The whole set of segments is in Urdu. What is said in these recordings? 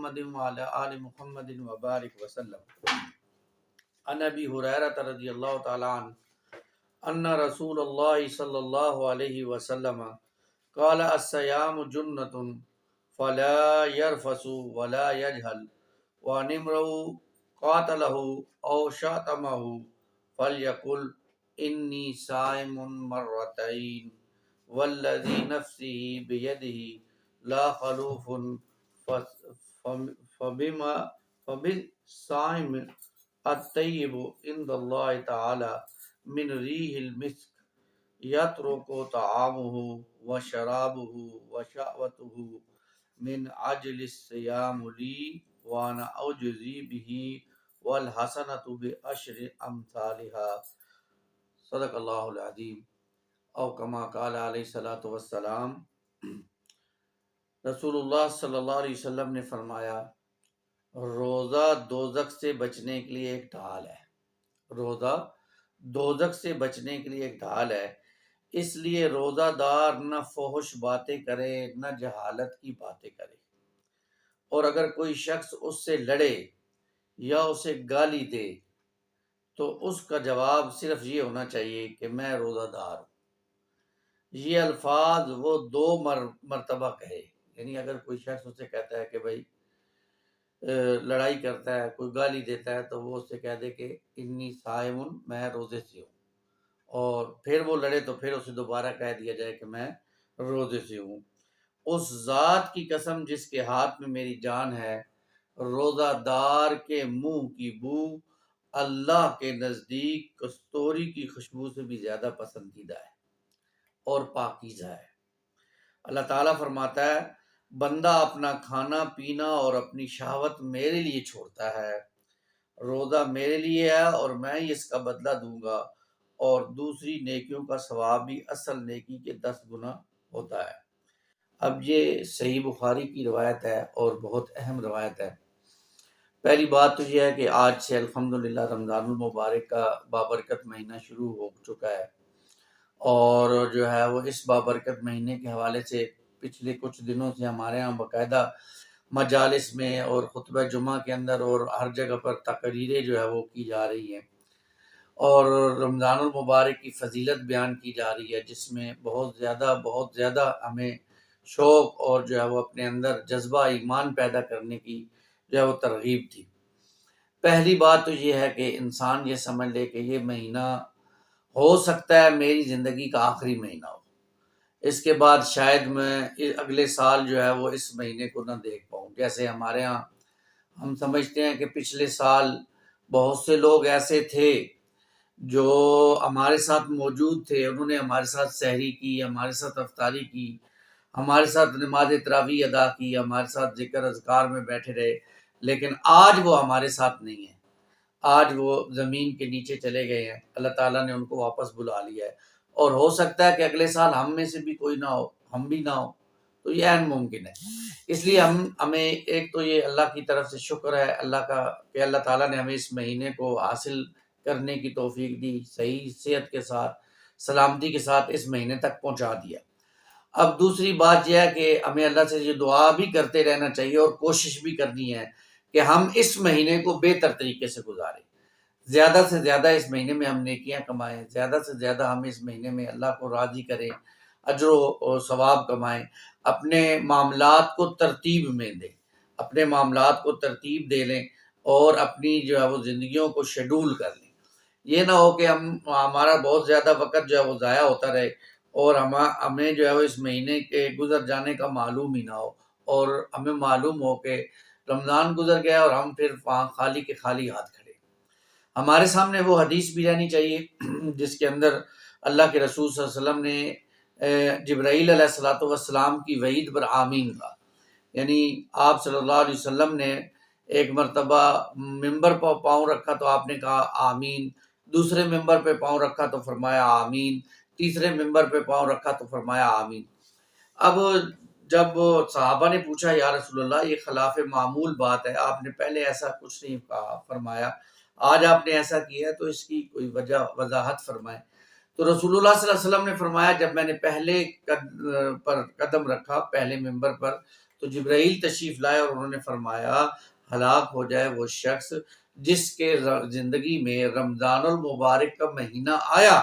محمد وعلى آل محمد وبارك وسلم. عن ابی ہریرہ رضی اللہ تعالی عنہ ان رسول اللہ صلی اللہ علیہ وسلم قال الصيام جنة فلا يرفث ولا يجهل وعن امرؤ قاتله او شاتمه فليقل انی صائم مرتين والذي نفسه بيده لا خلوف فبالصائم الطیب عند اللہ تعالی من ریح المسک یترک طعامہ وشرابہ وشہوتہ من عجل الصیام لی وانا اوجزی بہ والحسنۃ بعشر امثالہا. صدق اللہ العظیم. او کما قال علیہ الصلوۃ والسلام. رسول اللہ صلی اللہ علیہ وسلم نے فرمایا روزہ دوزخ سے بچنے کے لیے ایک ڈھال ہے. روزہ دوزخ سے بچنے کے لیے ایک ڈھال ہے. اس لیے روزہ دار نہ فحش باتیں کرے نہ جہالت کی باتیں کرے، اور اگر کوئی شخص اس سے لڑے یا اسے گالی دے تو اس کا جواب صرف یہ ہونا چاہیے کہ میں روزہ دار ہوں. یہ الفاظ وہ 2 مرتبہ کہے. یعنی اگر کوئی شخص اسے کہتا ہے کہ بھائی لڑائی کرتا ہے، کوئی گالی دیتا ہے، تو وہ اس سے کہہ دے کہ انی صائم، میں روزے سے ہوں، اور پھر وہ لڑے تو پھر اسے دوبارہ کہہ دیا جائے کہ میں روزے سے ہوں. اس ذات کی قسم جس کے ہاتھ میں میری جان ہے، روزہ دار کے منہ کی بو اللہ کے نزدیک کستوری کی خوشبو سے بھی زیادہ پسندیدہ ہے اور پاکیزہ ہے. اللہ تعالیٰ فرماتا ہے بندہ اپنا کھانا پینا اور اپنی شہوت میرے لیے چھوڑتا ہے، روزہ میرے لیے ہے اور میں ہی اس کا بدلہ دوں گا، اور دوسری نیکیوں کا ثواب بھی اصل نیکی کے 10 گنا ہوتا ہے. اب یہ صحیح بخاری کی روایت ہے اور بہت اہم روایت ہے. پہلی بات تو یہ ہے کہ آج سے الحمدللہ رمضان المبارک کا بابرکت مہینہ شروع ہو چکا ہے، اور جو ہے وہ اس بابرکت مہینے کے حوالے سے پچھلے کچھ دنوں سے ہمارے ہاں باقاعدہ مجالس میں اور خطبہ جمعہ کے اندر اور ہر جگہ پر تقریریں جو ہے وہ کی جا رہی ہیں، اور رمضان المبارک کی فضیلت بیان کی جا رہی ہے، جس میں بہت زیادہ ہمیں شوق اور جو ہے وہ اپنے اندر جذبہ ایمان پیدا کرنے کی جو ہے وہ ترغیب تھی. پہلی بات تو یہ ہے کہ انسان یہ سمجھ لے کہ یہ مہینہ ہو سکتا ہے میری زندگی کا آخری مہینہ ہو، اس کے بعد شاید میں اگلے سال جو ہے وہ اس مہینے کو نہ دیکھ پاؤں. جیسے ہمارے ہاں ہم سمجھتے ہیں کہ پچھلے سال بہت سے لوگ ایسے تھے جو ہمارے ساتھ موجود تھے، انہوں نے ہمارے ساتھ سحری کی، ہمارے ساتھ افطاری کی، ہمارے ساتھ نماز تراویح ادا کی، ہمارے ساتھ ذکر اذکار میں بیٹھے رہے، لیکن آج وہ ہمارے ساتھ نہیں ہیں. آج وہ زمین کے نیچے چلے گئے ہیں. اللہ تعالیٰ نے ان کو واپس بلا لیا ہے، اور ہو سکتا ہے کہ اگلے سال ہم میں سے بھی کوئی نہ ہو، ہم بھی نہ ہو، تو یہ عین ممکن ہے. اس لیے ہمیں ایک تو یہ اللہ کی طرف سے شکر ہے اللہ کا کہ اللہ تعالیٰ نے ہمیں اس مہینے کو حاصل کرنے کی توفیق دی، صحیح صحت کے ساتھ سلامتی کے ساتھ اس مہینے تک پہنچا دیا. اب دوسری بات یہ ہے کہ ہمیں اللہ سے یہ دعا بھی کرتے رہنا چاہیے اور کوشش بھی کرنی ہے کہ ہم اس مہینے کو بہتر طریقے سے گزاریں، زیادہ سے زیادہ اس مہینے میں ہم نیکیاں کمائیں، زیادہ سے زیادہ ہم اس مہینے میں اللہ کو راضی کریں، اجر و ثواب کمائیں، اپنے معاملات کو ترتیب میں دیں، اپنے معاملات کو ترتیب دے لیں اور اپنی جو ہے وہ زندگیوں کو شیڈول کر لیں. یہ نہ ہو کہ ہمارا بہت زیادہ وقت جو ہے وہ ضائع ہوتا رہے اور ہمیں جو ہے وہ اس مہینے کے گزر جانے کا معلوم ہی نہ ہو، اور ہمیں معلوم ہو کہ رمضان گزر گیا اور ہم پھر خالی کے خالی ہاتھ کھڑے. ہمارے سامنے وہ حدیث بھی رہنی چاہیے جس کے اندر اللہ کے رسول صلی اللہ علیہ وسلم نے جبرائیل علیہ الصلوۃ والسلام کی وعید پر آمین کہا. یعنی آپ صلی اللہ علیہ وسلم نے ایک مرتبہ ممبر پر پاؤں رکھا تو آپ نے کہا آمین، دوسرے ممبر پہ پاؤں رکھا تو فرمایا آمین، تیسرے ممبر پہ پاؤں رکھا تو فرمایا آمین. اب جب صحابہ نے پوچھا یا رسول اللہ یہ خلاف معمول بات ہے، آپ نے پہلے ایسا کچھ نہیں فرمایا، آج آپ نے ایسا کیا ہے، تو اس کی کوئی وجہ وضاحت فرمائیں. تو رسول اللہ صلی اللہ علیہ وسلم نے فرمایا جب میں نے پہلے پر قدم رکھا، پہلے ممبر پر، تو جبرائیل تشریف لائے اور انہوں نے فرمایا ہلاک ہو جائے وہ شخص جس کے زندگی میں رمضان المبارک کا مہینہ آیا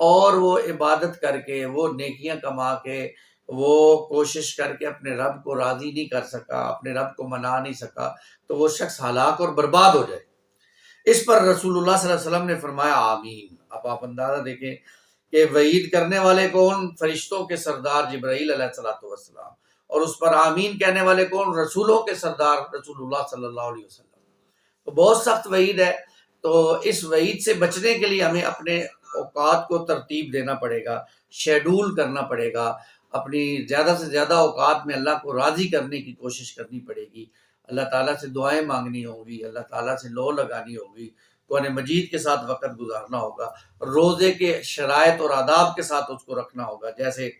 اور وہ عبادت کر کے وہ نیکیاں کما کے وہ کوشش کر کے اپنے رب کو راضی نہیں کر سکا، اپنے رب کو منا نہیں سکا، تو وہ شخص ہلاک اور برباد ہو جائے۔ اس پر رسول اللہ صلی اللہ علیہ وسلم نے فرمایا آمین۔ اب آپ اندازہ دیکھیں کہ وعید کرنے والے کون؟ فرشتوں کے سردار جبرائیل علیہ الصلوۃ والسلام، اور اس پر آمین کہنے والے کون؟ رسولوں کے سردار رسول اللہ صلی اللہ علیہ وسلم۔ تو بہت سخت وعید ہے، تو اس وعید سے بچنے کے لیے ہمیں اپنے اوقات کو ترتیب دینا پڑے گا، شیڈول کرنا پڑے گا، اپنی زیادہ سے زیادہ اوقات میں اللہ کو راضی کرنے کی کوشش کرنی پڑے گی، اللہ تعالیٰ سے دعائیں مانگنی ہوگی، اللہ تعالیٰ سے لو لگانی ہوگی، قرآن مجید کے ساتھ وقت گزارنا ہوگا، روزے کے شرائط اور آداب کے ساتھ اس کو رکھنا ہوگا۔ جیسے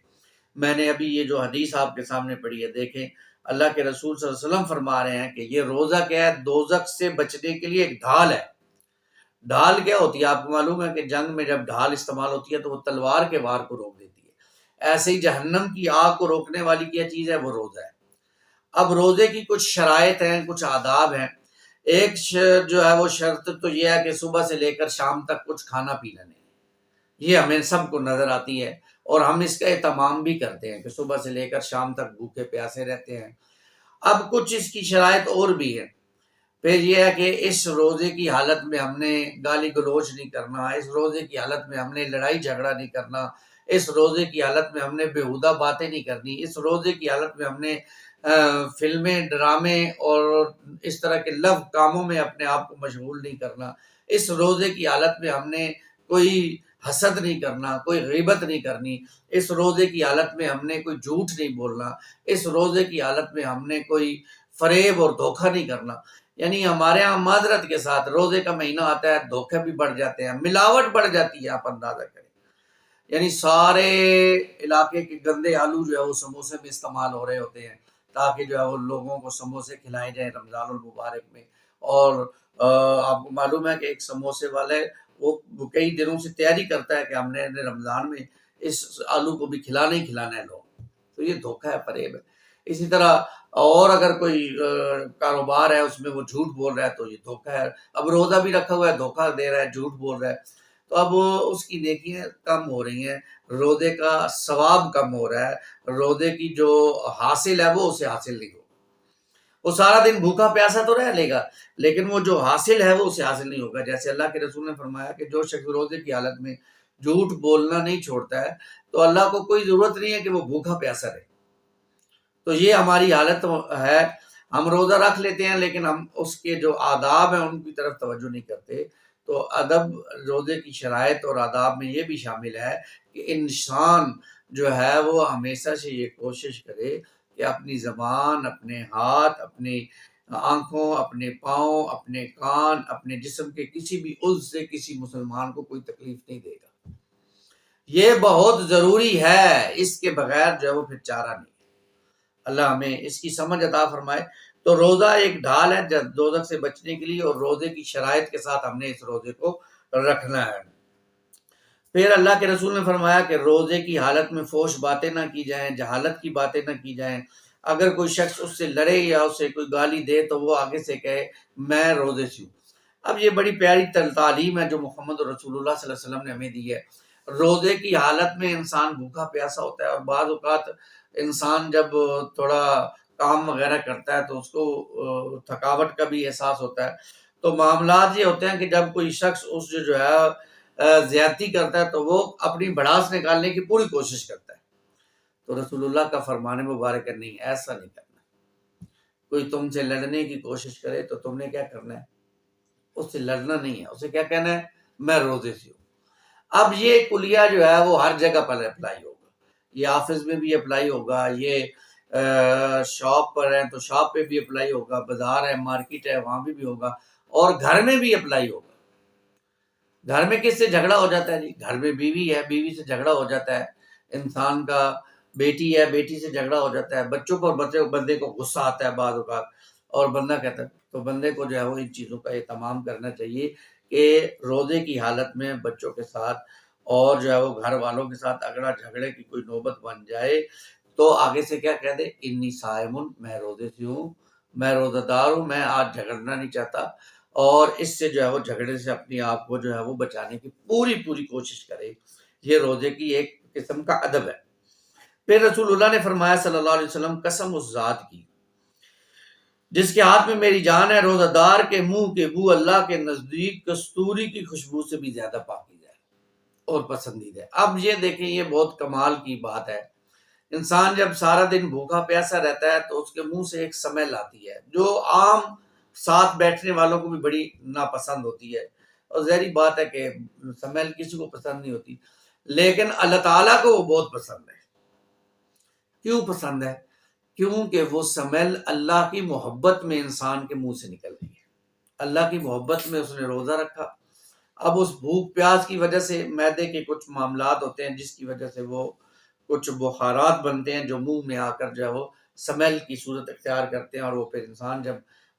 میں نے ابھی یہ جو حدیث آپ کے سامنے پڑھی ہے، دیکھیں اللہ کے رسول صلی اللہ علیہ وسلم فرما رہے ہیں کہ یہ روزہ کیا ہے؟ دوزخ سے بچنے کے لیے ایک ڈھال ہے۔ ڈھال کیا ہوتی ہے؟ آپ کو معلوم ہے کہ جنگ میں جب ڈھال استعمال ہوتی ہے تو وہ تلوار کے وار کو روک دیتی ہے، ایسے ہی جہنم کی آگ کو روکنے والی کیا چیز ہے؟ وہ روزہ ہے۔ اب روزے کی کچھ شرائط ہیں، کچھ آداب ہیں۔ ایک جو ہے وہ شرط تو یہ ہے کہ صبح سے لے کر شام تک کچھ کھانا پینا نہیں، یہ ہمیں سب کو نظر آتی ہے اور ہم اس کا اہتمام بھی کرتے ہیں کہ صبح سے لے کر شام تک بھوکے پیاسے رہتے ہیں۔ اب کچھ اس کی شرائط اور بھی ہے۔ پھر یہ ہے کہ اس روزے کی حالت میں ہم نے گالی گلوچ نہیں کرنا، اس روزے کی حالت میں ہم نے لڑائی جھگڑا نہیں کرنا، اس روزے کی حالت میں ہم نے بےہودہ باتیں نہیں کرنی، اس روزے کی حالت میں ہم نے فلمیں، ڈرامے اور اس طرح کے لو کاموں میں اپنے آپ کو مشغول نہیں کرنا، اس روزے کی حالت میں ہم نے کوئی حسد نہیں کرنا، کوئی غیبت نہیں کرنی، اس روزے کی حالت میں ہم نے کوئی جھوٹ نہیں بولنا، اس روزے کی حالت میں ہم نے کوئی فریب اور دھوکہ نہیں کرنا۔ یعنی ہمارے ہاں معذرت کے ساتھ روزے کا مہینہ آتا ہے، دھوکے بھی بڑھ جاتے ہیں، ملاوٹ بڑھ جاتی ہے، آپ اندازہ کریں۔ یعنی سارے علاقے کے گندے آلو جو ہے وہ سموسے میں استعمال ہو رہے ہوتے ہیں تاکہ جو ہے وہ لوگوں کو سموسے کھلائے جائیں رمضان المبارک میں۔ اور آپ کو معلوم ہے کہ ایک سموسے والے وہ کئی دنوں سے تیاری کرتا ہے کہ ہم نے رمضان میں اس آلو کو بھی کھلانا ہی کھلانا ہے لوگ، تو یہ دھوکہ ہے، فریب ہے۔ اسی طرح اور اگر کوئی کاروبار ہے اس میں وہ جھوٹ بول رہا ہے تو یہ دھوکہ ہے۔ اب روزہ بھی رکھا ہوا ہے، دھوکہ دے رہا ہے، جھوٹ بول رہا ہے، تو اب اس کی نیکیاں کم ہو رہی ہیں، روزے کا ثواب کم ہو رہا ہے، روزے کی جو حاصل ہے وہ اسے حاصل نہیں ہوگا۔ وہ سارا دن بھوکا پیاسا تو رہ لے گا لیکن وہ جو حاصل ہے وہ اسے حاصل نہیں ہوگا۔ جیسے اللہ کے رسول نے فرمایا کہ جو شخص روزے کی حالت میں جھوٹ بولنا نہیں چھوڑتا ہے تو اللہ کو کوئی ضرورت نہیں ہے کہ وہ بھوکا پیاسا رہے۔ تو یہ ہماری حالت ہے، ہم روزہ رکھ لیتے ہیں لیکن ہم اس کے جو آداب ہیں ان کی طرف توجہ نہیں کرتے۔ تو ادب روزے کی شرائط اور آداب میں یہ بھی شامل ہے کہ انسان جو ہے وہ ہمیشہ سے یہ کوشش کرے کہ اپنی زبان، اپنے ہاتھ، اپنی آنکھوں، اپنے پاؤں، اپنے کان، اپنے جسم کے کسی بھی عضو سے کسی مسلمان کو کوئی تکلیف نہیں دے گا۔ یہ بہت ضروری ہے، اس کے بغیر جو ہے وہ پھر چارہ نہیں۔ اللہ ہمیں اس کی سمجھ عطا فرمائے۔ تو روزہ ایک ڈھال ہے دوزخ سے بچنے کے لیے، اور روزے کی شرائط کے ساتھ ہم نے اس روزے کو رکھنا ہے۔ پھر اللہ کے رسول نے فرمایا کہ روزے کی حالت میں فحش باتیں نہ کی جائیں، جہالت کی باتیں نہ کی جائیں۔ اگر کوئی شخص اس سے لڑے یا اسے کوئی گالی دے تو وہ آگے سے کہے میں روزے سے ہوں۔ اب یہ بڑی پیاری تعلیم ہے جو محمد رسول اللہ صلی اللہ علیہ وسلم نے ہمیں دی ہے۔ روزے کی حالت میں انسان بھوکا پیاسا ہوتا ہے، اور بعض اوقات انسان جب تھوڑا کام وغیرہ کرتا ہے تو اس کو تھکاوٹ کا بھی احساس ہوتا ہے۔ تو معاملات یہ ہوتے ہیں کہ جب کوئی شخص اس جو ہے زیادتی کرتا ہے تو وہ اپنی بھڑاس نکالنے کی پوری کوشش کرتا ہے۔ تو رسول اللہ کا فرمان مبارک ہے نہیں، ایسا نہیں کرنا۔ کوئی تم سے لڑنے کی کوشش کرے تو تم نے کیا کرنا ہے؟ اس سے لڑنا نہیں ہے، اسے کیا کہنا ہے؟ میں روزے سے ہوں۔ اب یہ کلیہ جو ہے وہ ہر جگہ پر اپلائی ہوگا، یہ آفس میں بھی اپلائی ہوگا، یہ شاپ پر ہے تو شاپ پہ بھی اپلائی ہوگا، بازار ہے، مارکیٹ ہے، وہاں بھی ہوگا، اور گھر میں بھی اپلائی ہوگا۔ گھر میں کس سے جھگڑا ہو جاتا ہے جی؟ گھر میں بیوی ہے، بیوی سے جھگڑا ہو جاتا ہے انسان کا، بیٹی ہے، بیٹی سے جھگڑا ہو جاتا ہے، بچوں کو اور بندے کو غصہ آتا ہے بعض اوقات، اور بندہ کہتا ہے، تو بندے کو جو ہے وہ ان چیزوں کا اہتمام کرنا چاہیے کہ روزے کی حالت میں بچوں کے ساتھ اور جو ہے وہ گھر والوں کے ساتھ اگڑا جھگڑے کی کوئی نوبت بن جائے تو آگے سے کیا کہہ دے، انی صائمن، میں روزے سے ہوں، میں روزہ دار ہوں، میں آج جھگڑنا نہیں چاہتا، اور اس سے جو ہے وہ جھگڑے سے اپنے آپ کو جو ہے وہ بچانے کی پوری پوری کوشش کرے۔ یہ روزے کی ایک قسم کا ادب ہے۔ پھر رسول اللہ نے فرمایا صلی اللہ علیہ وسلم، قسم اس ذات کی جس کے ہاتھ میں میری جان ہے، روزہ دار کے منہ کے بو اللہ کے نزدیک کستوری کی خوشبو سے بھی زیادہ پاکیزہ ہے اور پسندیدہ ہے۔ اب یہ دیکھیں، یہ بہت کمال کی بات ہے۔ انسان جب سارا دن بھوکا پیاسا رہتا ہے تو اس کے منہ سے ایک سمیل آتی ہے جو عام ساتھ بیٹھنے والوں کو بھی بڑی ناپسند ہوتی ہے، اور ظاہری بات ہے کہ سمیل کسی کو پسند نہیں ہوتی، لیکن اللہ تعالیٰ کو وہ بہت پسند ہے۔ کیوں پسند ہے؟ کیونکہ وہ سمیل اللہ کی محبت میں انسان کے منہ سے نکل رہی ہے۔ اللہ کی محبت میں اس نے روزہ رکھا، اب اس بھوک پیاس کی وجہ سے معدے کے کچھ معاملات ہوتے ہیں جس کی وجہ سے وہ کچھ بخارات بنتے ہیں جو منہ میں آ کر جو ہے وہ سمیل کی صورت اختیار کرتے ہیں، اور وہ پھر انسان جب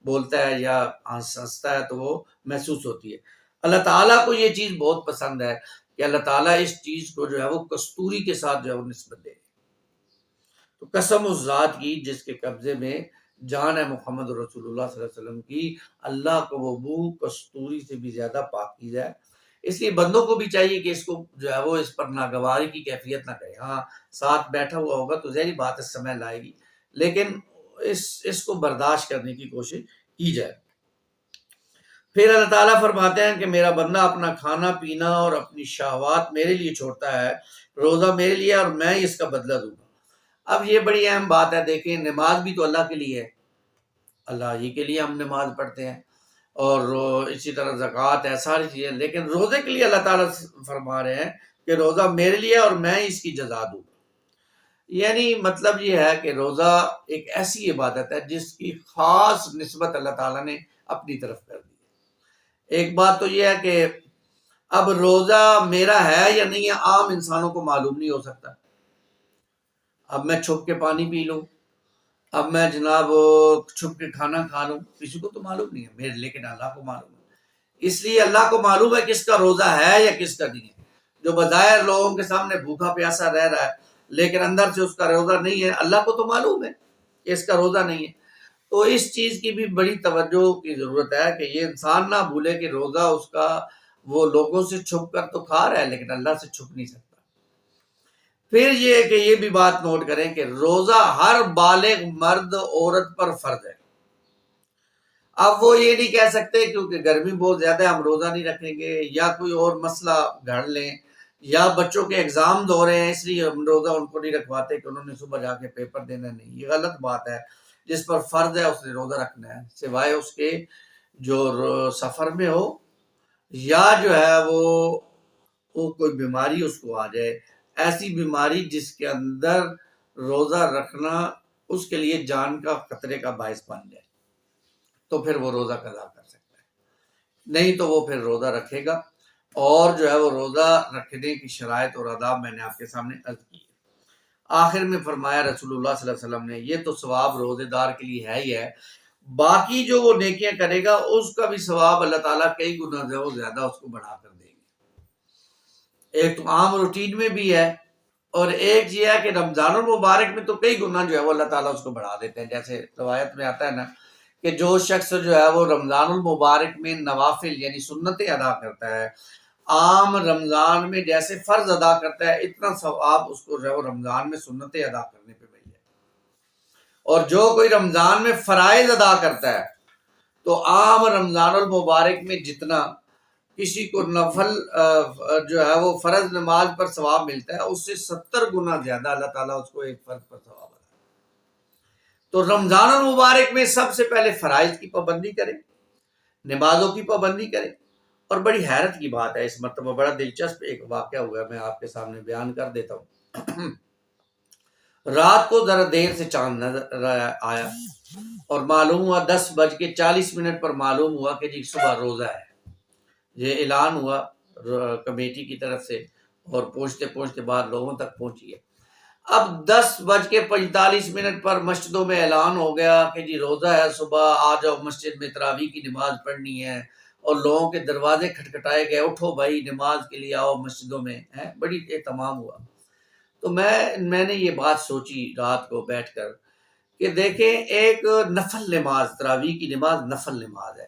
بولتا ہے یا ہنستا ہے تو وہ محسوس ہوتی ہے۔ اللہ تعالیٰ کو یہ چیز بہت پسند ہے کہ اللہ تعالیٰ اس چیز کو جو ہے وہ کستوری کے ساتھ جو ہے وہ نسبت دے۔ تو قسم اس ذات کی جس کے قبضے میں جان ہے محمد رسول اللہ صلی اللہ علیہ وسلم کی، اللہ کو وہ بو کستوری سے بھی زیادہ پاکیزہ ہے۔ اس لیے بندوں کو بھی چاہیے کہ اس کو جو ہے وہ اس پر ناگواری کی کیفیت نہ کرے۔ ہاں ساتھ بیٹھا ہوا ہوگا تو ظاہری بات ہے سمیل آئے گی، لیکن اس کو برداشت کرنے کی کوشش کی جائے۔ پھر اللہ تعالیٰ فرماتے ہیں کہ میرا بندہ اپنا کھانا پینا اور اپنی شہوات میرے لیے چھوڑتا ہے، روزہ میرے لیے، اور میں اس کا بدلہ دوں گا۔ اب یہ بڑی اہم بات ہے، دیکھیں نماز بھی تو اللہ کے لیے ہے، اللہ ہی کے لیے ہم نماز پڑھتے ہیں، اور اسی طرح زکوٰۃ ہے، ساری چیزیں، لیکن روزے کے لیے اللہ تعالیٰ فرما رہے ہیں کہ روزہ میرے لیے اور میں اس کی جزا دوں۔ یعنی مطلب یہ ہے کہ روزہ ایک ایسی عبادت ہے جس کی خاص نسبت اللہ تعالیٰ نے اپنی طرف کر دی۔ ایک بات تو یہ ہے کہ اب روزہ میرا ہے یا نہیں ہے عام انسانوں کو معلوم نہیں ہو سکتا۔ اب میں چھپ کے پانی پی لوں، اب میں جناب چھپ کے کھانا کھا لوں، کسی کو تو معلوم نہیں ہے میرے، لیکن اللہ کو معلوم ہے۔ اس لیے اللہ کو معلوم ہے کس کا روزہ ہے یا کس کا نہیں ہے۔ جو بظاہر لوگوں کے سامنے بھوکا پیاسا رہ رہا ہے لیکن اندر سے اس کا روزہ نہیں ہے، اللہ کو تو معلوم ہے کہ اس کا روزہ نہیں ہے۔ تو اس چیز کی بھی بڑی توجہ کی ضرورت ہے کہ یہ انسان نہ بھولے کہ روزہ اس کا وہ لوگوں سے چھپ کر تو کھا رہا ہے لیکن اللہ سے چھپ نہیں سکتا۔ پھر یہ کہ یہ بھی بات نوٹ کریں کہ روزہ ہر بالغ مرد عورت پر فرض ہے۔ اب وہ یہ نہیں کہہ سکتے کیونکہ گرمی بہت زیادہ ہے ہم روزہ نہیں رکھیں گے، یا کوئی اور مسئلہ گھڑ لیں، یا بچوں کے ایگزام ہو رہے ہیں اس لیے ہم روزہ ان کو نہیں رکھواتے کہ انہوں نے صبح جا کے پیپر دینا نہیں۔ یہ غلط بات ہے، جس پر فرض ہے اس نے روزہ رکھنا ہے، سوائے اس کے جو سفر میں ہو یا جو ہے وہ کوئی بیماری اس کو آ جائے، ایسی بیماری جس کے اندر روزہ رکھنا اس کے لیے جان کا خطرے کا باعث بن جائے، تو پھر وہ روزہ قضا کر سکتا ہے، نہیں تو وہ پھر روزہ رکھے گا۔ اور جو ہے وہ روزہ رکھنے کی شرائط اور آداب میں نے آپ کے سامنے عرض کی۔ آخر میں فرمایا رسول اللہ صلی اللہ علیہ وسلم نے، یہ تو ثواب روزے دار کے لیے ہے ہی ہے، باقی جو وہ نیکیاں کرے گا اس کا بھی ثواب اللہ تعالیٰ کئی گنا جو ہے وہ زیادہ اس کو بڑھا کر دیں گے۔ ایک تو عام روٹین میں بھی ہے، اور ایک یہ ہے کہ رمضان المبارک میں تو کئی گنا جو ہے وہ اللہ تعالیٰ اس کو بڑھا دیتے ہیں۔ جیسے روایت میں آتا ہے نا کہ جو شخص جو ہے وہ رمضان المبارک میں نوافل یعنی سنتیں ادا کرتا ہے، عام رمضان میں جیسے فرض ادا کرتا ہے اتنا ثواب اس کو جو ہے وہ رمضان میں سنتیں ادا کرنے پہ مل جائے۔ اور جو کوئی رمضان میں فرائض ادا کرتا ہے تو عام رمضان المبارک میں جتنا کسی کو نفل جو ہے وہ فرض نماز پر ثواب ملتا ہے اس سے 70 گنا زیادہ اللہ تعالیٰ اس کو ایک فرض پر ثواب ادا۔ تو رمضان المبارک میں سب سے پہلے فرائض کی پابندی کریں، نمازوں کی پابندی کریں۔ اور بڑی حیرت کی بات ہے، اس مرتبہ بڑا دلچسپ ایک واقعہ ہوا ہے، میں آپ کے سامنے بیان کر دیتا ہوں۔ رات کو ذرا دیر سے چاند نظر آیا اور معلوم ہوا 10:40 پر معلوم ہوا کہ جی صبح روزہ ہے۔ یہ اعلان ہوا کمیٹی کی طرف سے اور پہنچتے پہنچتے بعد لوگوں تک پہنچی ہے۔ اب 10:45 پر مسجدوں میں اعلان ہو گیا کہ جی روزہ ہے، صبح آ جاؤ مسجد میں تراویح کی نماز پڑھنی ہے، اور لوگوں کے دروازے کھٹکھٹائے گئے، اٹھو بھائی نماز کے لیے آؤ مسجدوں میں، بڑی اہتمام ہوا۔ تو میں نے یہ بات سوچی رات کو بیٹھ کر کہ دیکھیں ایک نفل نماز، تراویح کی نماز نفل نماز ہے،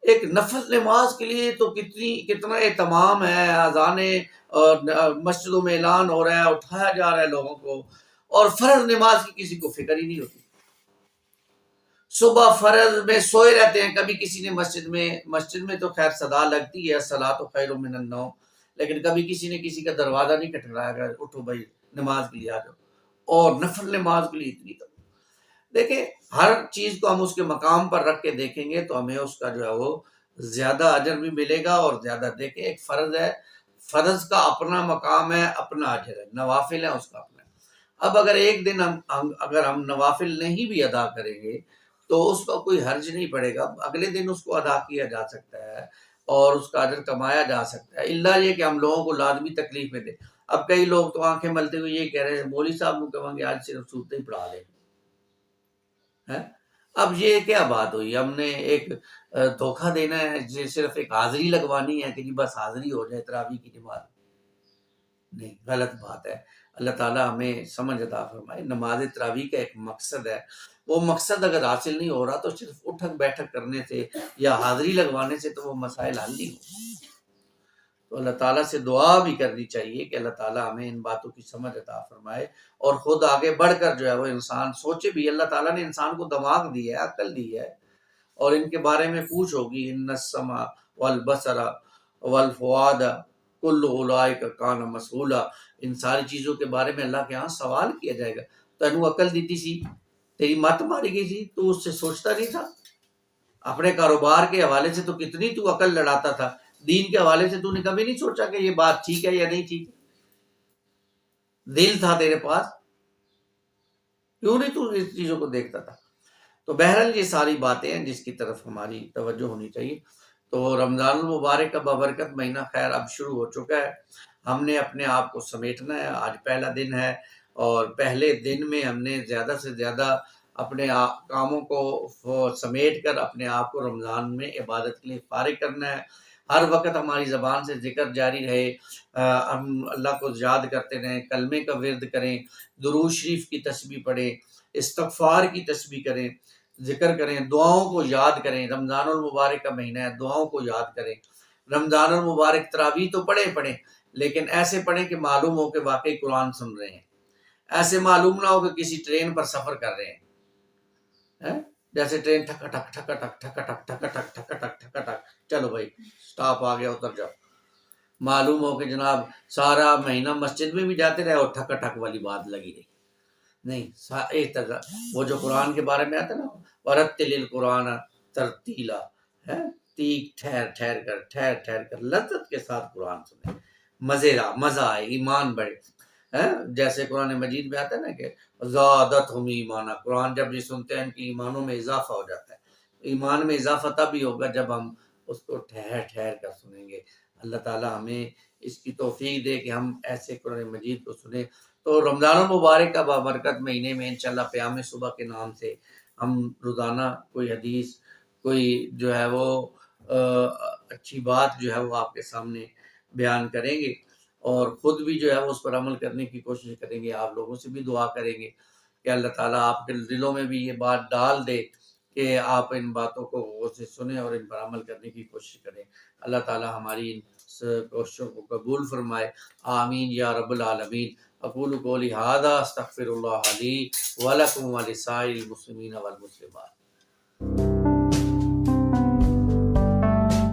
ایک نفل نماز کے لیے تو کتنا اہتمام ہے، اذانیں اور مسجدوں میں اعلان ہو رہا ہے، اٹھایا جا رہا ہے لوگوں کو، اور فرض نماز کی کسی کو فکر ہی نہیں ہوتی۔ صبح فرض میں سوئے رہتے ہیں، کبھی کسی نے مسجد میں تو خیر صدا لگتی ہے الصلاۃ خیر من النوم، لیکن کبھی کسی نے کسی کا دروازہ نہیں کھٹکھٹایا کہ اٹھو بھائی نماز کے لیے آ جاؤ، اور نفل نماز کے لیے اتنی تو دیکھیں ہر چیز کو ہم اس کے مقام پر رکھ کے دیکھیں گے تو ہمیں اس کا جو ہے وہ زیادہ اجر بھی ملے گا، اور زیادہ دیکھیں ایک فرض ہے، فرض کا اپنا مقام ہے، اپنا اجر ہے، نوافل ہے اس کا اپنا ہے۔ اب اگر ایک دن اگر ہم نوافل نہیں بھی ادا کریں گے تو اس کا کوئی حرج نہیں پڑے گا، اگلے دن اس کو ادا کیا جا سکتا ہے اور اس کا اجر کمایا جا سکتا ہے، الا یہ کہ ہم لوگوں کو لازمی تکلیف میں دیں۔ اب کئی لوگ تو آنکھیں ملتے ہوئے یہ کہہ رہے ہیں مولوی صاحب کو کہیں گے آج صرف صورتیں ہی پڑھا لیں۔ اب یہ کیا بات ہوئی؟ ہم نے ایک دھوکہ دینا ہے، صرف ایک حاضری لگوانی ہے کہ جی بس حاضری ہو جائے تراویح کی نماز؟ نہیں، غلط بات ہے۔ اللہ تعالیٰ ہمیں سمجھ عطا فرمائے۔ نماز تراویح کا ایک مقصد ہے، وہ مقصد اگر حاصل نہیں ہو رہا تو صرف اٹھک بیٹھک کرنے سے یا حاضری لگوانے سے تو وہ مسائل حل نہیں ہو۔ تو اللہ تعالیٰ سے دعا بھی کرنی چاہیے کہ اللہ تعالیٰ ہمیں ان باتوں کی سمجھ عطا فرمائے، اور خود آگے بڑھ کر جو ہے وہ انسان سوچے بھی۔ اللہ تعالیٰ نے انسان کو دماغ دی ہے، عقل دی ہے، اور ان کے بارے میں پوچھ ہوگی، ان السمع والبصر والفؤاد کل اولئک کان مسئولا، ان ساری چیزوں کے بارے میں اللہ کے ہاں سوال کیا جائے گا۔ تینوں عقل دیتی سی، تیری مت ماری گئی تھی، تو اس سے سوچتا نہیں تھا؟ اپنے کاروبار کے حوالے سے تو کتنی تو عقل لڑاتا تھا، دین کے حوالے سے تو نے کبھی نہیں سوچا کہ یہ بات ٹھیک ہے یا نہیں ٹھیک ہے؟ دل تھا تیرے پاس، کیوں نہیں تو اس چیزوں کو دیکھتا تھا؟ تو بہرحال یہ ساری باتیں ہیں جس کی طرف ہماری توجہ ہونی چاہیے۔ تو رمضان المبارک کا بابرکت مہینہ خیر اب شروع ہو چکا ہے، ہم نے اپنے آپ کو سمیٹنا ہے۔ آج پہلا دن ہے، اور پہلے دن میں ہم نے زیادہ سے زیادہ اپنے کاموں کو سمیٹ کر اپنے آپ کو رمضان میں عبادت کے لیے فارغ کرنا ہے۔ ہر وقت ہماری زبان سے ذکر جاری رہے، ہم اللہ کو یاد کرتے رہیں، کلمے کا ورد کریں، درود شریف کی تسبیح پڑھیں، استغفار کی تسبیح کریں، ذکر کریں، دعاؤں کو یاد کریں۔ رمضان المبارک کا مہینہ ہے، دعاؤں کو یاد کریں۔ رمضان المبارک تراویح تو پڑھیں لیکن ایسے پڑھیں کہ معلوم ہو کہ واقعی قرآن سن رہے ہیں، ایسے معلوم نہ ہو کہ کسی ٹرین پر سفر کر رہے ہیں، جیسے ٹرین ٹھکا ٹھک ٹھکا ٹھک ٹھکا ٹھک ٹھکا ٹھک ٹھکا ٹھک ٹھکا ٹھک، چلو بھائی سٹاپ آ گیا اتر جاؤ، معلوم ہو کہ جناب سارا مہینہ مسجد میں بھی جاتے رہے اور ٹھکا ٹھک والی بات لگی رہی۔ نہیں، ایک طرح وہ جو قرآن کے بارے میں آتا ہے نا، ورتل القرآن ترتیلا، ہے ٹھہر کر لذت کے ساتھ قرآن سنیں، مزہ آئے، ایمان بڑھے۔ جیسے قرآن مجید میں آتا ہے نا کہ زادتہم ایمانا، قرآن جب یہ سنتے ہیں ان کی ایمانوں میں اضافہ ہو جاتا ہے۔ ایمان میں اضافہ تب ہی ہوگا جب ہم اس کو ٹھہر کر سنیں گے۔ اللہ تعالیٰ ہمیں اس کی توفیق دے کہ ہم ایسے قرآن مجید کو سنیں۔ تو رمضان المبارک کا بابرکت مہینے میں انشاءاللہ قیام صبح کے نام سے ہم روزانہ کوئی حدیث، کوئی جو ہے وہ اچھی بات جو ہے وہ آپ کے سامنے بیان کریں گے، اور خود بھی جو ہے وہ اس پر عمل کرنے کی کوشش کریں گے۔ آپ لوگوں سے بھی دعا کریں گے کہ اللہ تعالیٰ آپ کے دلوں میں بھی یہ بات ڈال دے کہ آپ ان باتوں کو غور سے سنیں اور ان پر عمل کرنے کی کوشش کریں۔ اللہ تعالیٰ ہماری ان کوششوں کو قبول فرمائے، آمین یا رب العالمین۔ اقول قولی ھذا استغفر اللہ لی ولکم ولسائر المسلمین والمسلمات۔